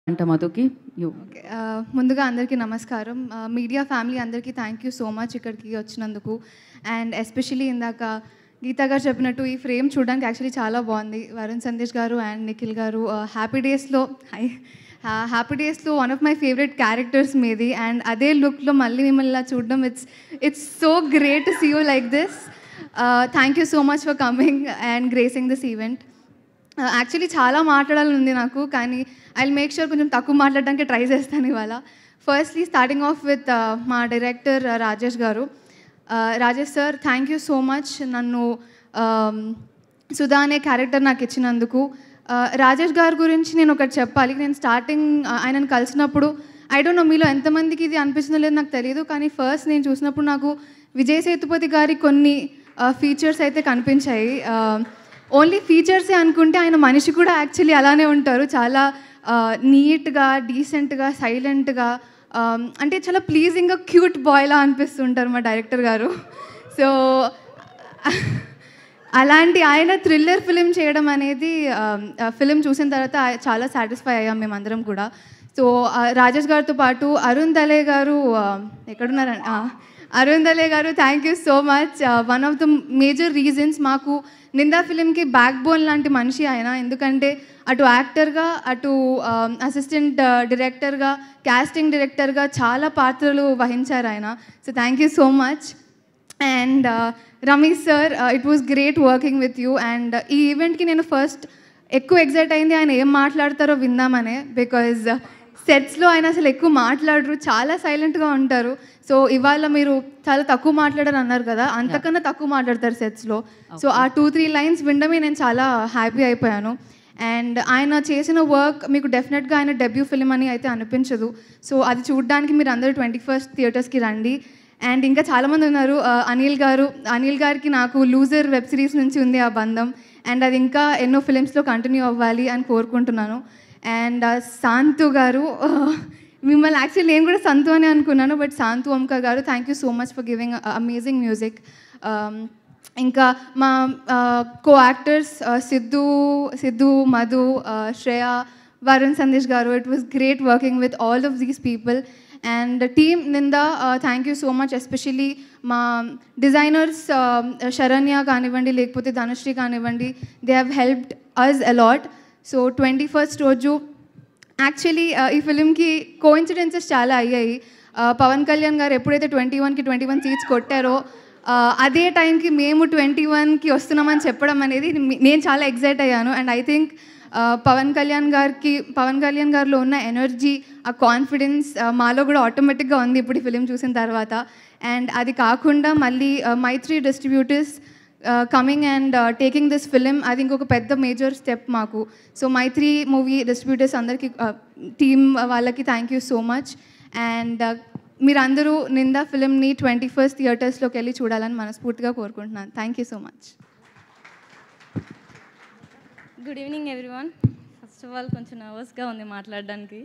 అంట మధుకి you. Okay. ముందుగా అందరికీ నమస్కారం. మీడియా ఫ్యామిలీ అందరికీ థ్యాంక్ యూ సో మచ్ ఇక్కడికి వచ్చినందుకు. అండ్ ఎస్పెషల్లీ ఇందాక గీతా గారు చెప్పినట్టు ఈ ఫ్రేమ్ చూడడానికి యాక్చువల్లీ చాలా బాగుంది. వరుణ్ సందేశ్ గారు అండ్ నిఖిల్ గారు హ్యాపీ డేస్లో one of my favourite characters మీది. అండ్ అదే లుక్లో మళ్ళీ మిమ్మల్ని ఇలా చూడడం it's so great to see you like this. Thank you so much for coming and gracing this event. Actually చాలా మాట్లాడాలని ఉంది నాకు, కానీ ఐ విల్ మేక్ షూర్ కొంచెం తక్కువ మాట్లాడడానికి ట్రై చేస్తాను ఇవాళ. ఫస్ట్లీ స్టార్టింగ్ ఆఫ్ విత్ మా డైరెక్టర్ రాజేష్ గారు. Rajesh sir, thank you so much నన్ను సుధా అనే క్యారెక్టర్ నాకు ఇచ్చినందుకు. రాజేష్ గారి గురించి నేను ఒకటి చెప్పాలి. నేను స్టార్టింగ్ ఆయనను కలిసినప్పుడు ఐ డోంట్ నో మీలో ఎంతమందికి ఇది అనిపిస్తుందో లేదో నాకు తెలియదు, కానీ ఫస్ట్ నేను చూసినప్పుడు నాకు విజయ్ సేతుపతి గారి కొన్ని ఫీచర్స్ అయితే కనిపించాయి. ఓన్లీ ఫీచర్సే అనుకుంటే ఆయన మనిషి కూడా యాక్చువల్లీ అలానే ఉంటారు. చాలా నీట్గా, డీసెంట్గా, సైలెంట్గా, అంటే చాలా ప్లీజింగ్గా క్యూట్ బాయ్లా అనిపిస్తుంటారు మా డైరెక్టర్ గారు. సో అలాంటి ఆయన థ్రిల్లర్ ఫిలిం చేయడం అనేది ఫిలిం చూసిన తర్వాత చాలా సాటిస్ఫై అయ్యాం మేమందరం కూడా. సో రాజేష్ గారితో పాటు అరుణ్ దలే గారు ఎక్కడున్నారండి? అరుణ్ దలే గారు, thank you so much. One of the major reasons మాకు నిందా ఫిలింకి బ్యాక్ బోన్ లాంటి మనిషి ఆయన. ఎందుకంటే అటు యాక్టర్గా, అటు అసిస్టెంట్ డైరెక్టర్గా, కాస్టింగ్ డైరెక్టర్గా చాలా పాత్రలు వహించారు ఆయన. So thank you so much. And Ramesh sir, it was great working with you. And ఈ ఈవెంట్కి నేను ఫస్ట్ ఎక్కువ ఎగ్జైట్ అయింది ఆయన ఏం మాట్లాడతారో విందామనే. బికాజ్ సెట్స్లో ఆయన అసలు ఎక్కువ మాట్లాడరు, చాలా సైలెంట్గా ఉంటారు. సో ఇవాళ మీరు చాలా తక్కువ మాట్లాడారు అన్నారు కదా, అంతకన్నా తక్కువ మాట్లాడతారు సెట్స్లో. సో ఆ 2-3 లైన్స్ వినడమే నేను చాలా హ్యాపీ అయిపోయాను. అండ్ ఆయన చేసిన వర్క్ మీకు డెఫినెట్గా ఆయన డెబ్యూ ఫిలిం అని అయితే అనిపించదు. సో అది చూడడానికి మీరు అందరూ 21st థియేటర్స్కి రండి. అండ్ ఇంకా చాలామంది ఉన్నారు. అనిల్ గారికి నాకు లూజర్ వెబ్ సిరీస్ నుంచి ఉంది ఆ బంధం. అండ్ అది ఇంకా ఎన్నో ఫిలిమ్స్లో కంటిన్యూ అవ్వాలి అని కోరుకుంటున్నాను. అండ్ శాంతు గారు, మిమ్మల్ని యాక్చువల్లీ నేను కూడా సంతు అని అనుకున్నాను, బట్ శాంతు ఓంకా గారు, thank you so much for giving amazing music. ఇంకా మా కో యాక్టర్స్ సిద్ధు, మధు, శ్రేయ, వరుణ్ సందేశ్ గారు, it was great working with all of these people. And team Ninda, thank you so much. Especially మా డిజైనర్స్ శరణ్య కానివ్వండి, లేకపోతే ధనుశ్రీ కానివ్వండి, they have helped us a lot. So 21st రోజు actually ఈ ఫిలింకి coincidences చాలా అయ్యాయి. పవన్ కళ్యాణ్ గారు ఎప్పుడైతే 21కి 21 సీట్స్ కొట్టారో అదే టైంకి మేము 21కి వస్తున్నామని చెప్పడం అనేది నేను చాలా ఎగ్జైట్ అయ్యాను. And I think Pawan Kalyan గారిలో ఉన్న ఎనర్జీ, ఆ కాన్ఫిడెన్స్ మాలో కూడా ఆటోమేటిక్గా ఉంది ఇప్పుడు ఈ ఫిలిం చూసిన తర్వాత. అండ్ అది కాకుండా మళ్ళీ Mythri distributors coming and taking this film, అది ఇంకొక పెద్ద మేజర్ స్టెప్ మాకు. సో మైత్రి మూవీ డిస్ట్రిబ్యూటర్స్ అందరికీ, టీమ్ వాళ్ళకి thank you so much. And మీరందరూ నిందా ఫిలింని 21st థియేటర్స్లోకి వెళ్ళి చూడాలని మనస్ఫూర్తిగా కోరుకుంటున్నాను. Thank you so much. Good evening everyone. First of all కొంచెం నర్వస్గా ఉంది మాట్లాడడానికి.